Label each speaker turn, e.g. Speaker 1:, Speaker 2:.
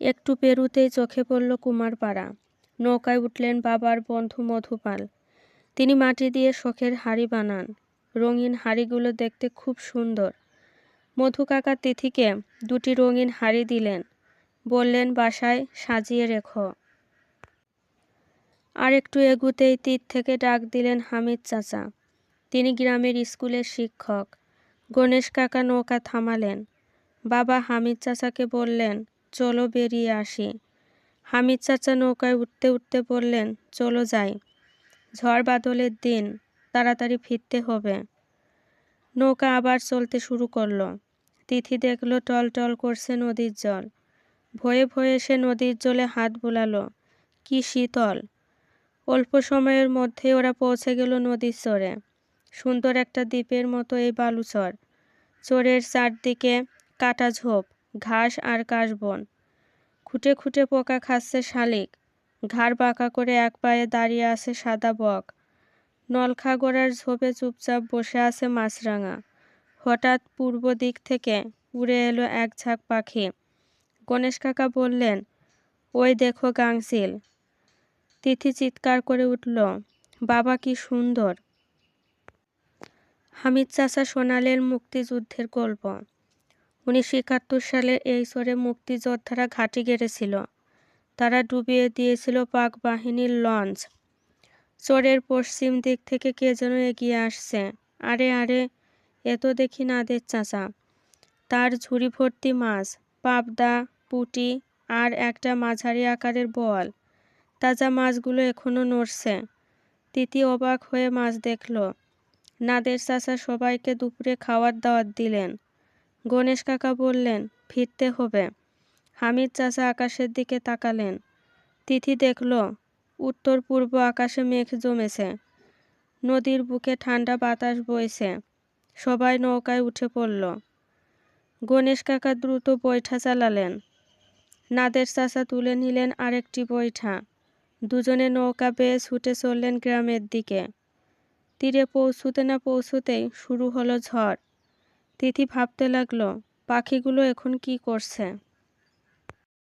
Speaker 1: একটু পেরুতেই চোখে পড়ল কুমারপাড়া। নৌকায় উঠলেন বাবার বন্ধু মধুপাল। তিনি মাটি দিয়ে শখের হাঁড়ি বানান। রঙিন হাঁড়িগুলো দেখতে খুব সুন্দর। মধু কাকা তিথিকে দুটি রঙিন হাঁড়ি দিলেন, বললেন বাসায় সাজিয়ে রেখো। আর একটু এগুতেই তীর থেকে ডাক দিলেন হামিদ চাচা। তিনি গ্রামের স্কুলের শিক্ষক। গণেশ কাকা নৌকা থামালেন। বাবা হামিদ চাচাকে বললেন, চলো বেরিয়ে আসি। হামিদ চাচা নৌকায় উঠতে উঠতে বললেন, চলো যাই, ঝড় বাদলের দিন, তাড়াতাড়ি ফিরতে হবে। নৌকা আবার চলতে শুরু করলো। তিথি দেখল টলটল করছে নদীর জল। ভয়ে ভয়ে সে নদীর জলে হাত বুলালো। কি শীতল! অল্প সময়ের মধ্যে ওরা পৌঁছে গেল নদীর চরে। সুন্দর একটা দ্বীপের মতো এই বালুচর। চরের চারদিকে কাটা ঝোপ, ঘাস আর কাশবন। খুঁটে খুঁটে পোকা খাচ্ছে শালিক। ঘাড় বাঁকা করে এক পায়ে দাঁড়িয়ে আছে সাদা বক। নলখাগড়ার ঝোপে চুপচাপ বসে আছে মাছরাঙা। হঠাৎ পূর্ব দিক থেকে উড়ে এলো এক ঝাঁক পাখি। গণেশ কাকা বললেন, ওই দেখো গাংচিল। তিথি চিৎকার করে উঠল, বাবা কি সুন্দর! হামিদ চাচা শোনালেন মুক্তিযুদ্ধের গল্প। 1971 সালে এই চরে মুক্তিযোদ্ধারা ঘাঁটি গেড়েছিল। তারা ডুবিয়ে দিয়েছিল পাক বাহিনীর লঞ্চ। চরের পশ্চিম দিক থেকে কে যেন এগিয়ে আসছে। আরে আরে, এ তো দেখি নাদের চাচা। তার ঝুড়ি ভর্তি মাছ, পাবদা, পুঁটি আর একটা মাঝারি আকারের বোয়াল। তাজা মাছগুলো এখনো নড়ছে। তিথি অবাক হয়ে মাছ দেখল। নাদের চাচা সবাইকে দুপুরে খাওয়ার দাওয়াত দিলেন। গণেশ কাকা বললেন, ফিরতে হবে। হামিদ চাচা আকাশের দিকে তাকালেন। তিথি দেখল উত্তর পূর্ব আকাশে মেঘ জমেছে। নদীর বুকে ঠান্ডা বাতাস বইছে। সবাই নৌকায় উঠে পড়ল। গণেশ কাকা দ্রুত বৈঠা চালালেন। নাদের চাচা তুলে নিলেন আরেকটি বৈঠা। দুজনে নৌকা বেয়ে ছুটে চললেন গ্রামের দিকে। তীরে পৌঁছুতে না পৌঁছুতেই শুরু হলো ঝড়। তিথি ভাবতে লাগলো, পাখিগুলো এখন কি করছে।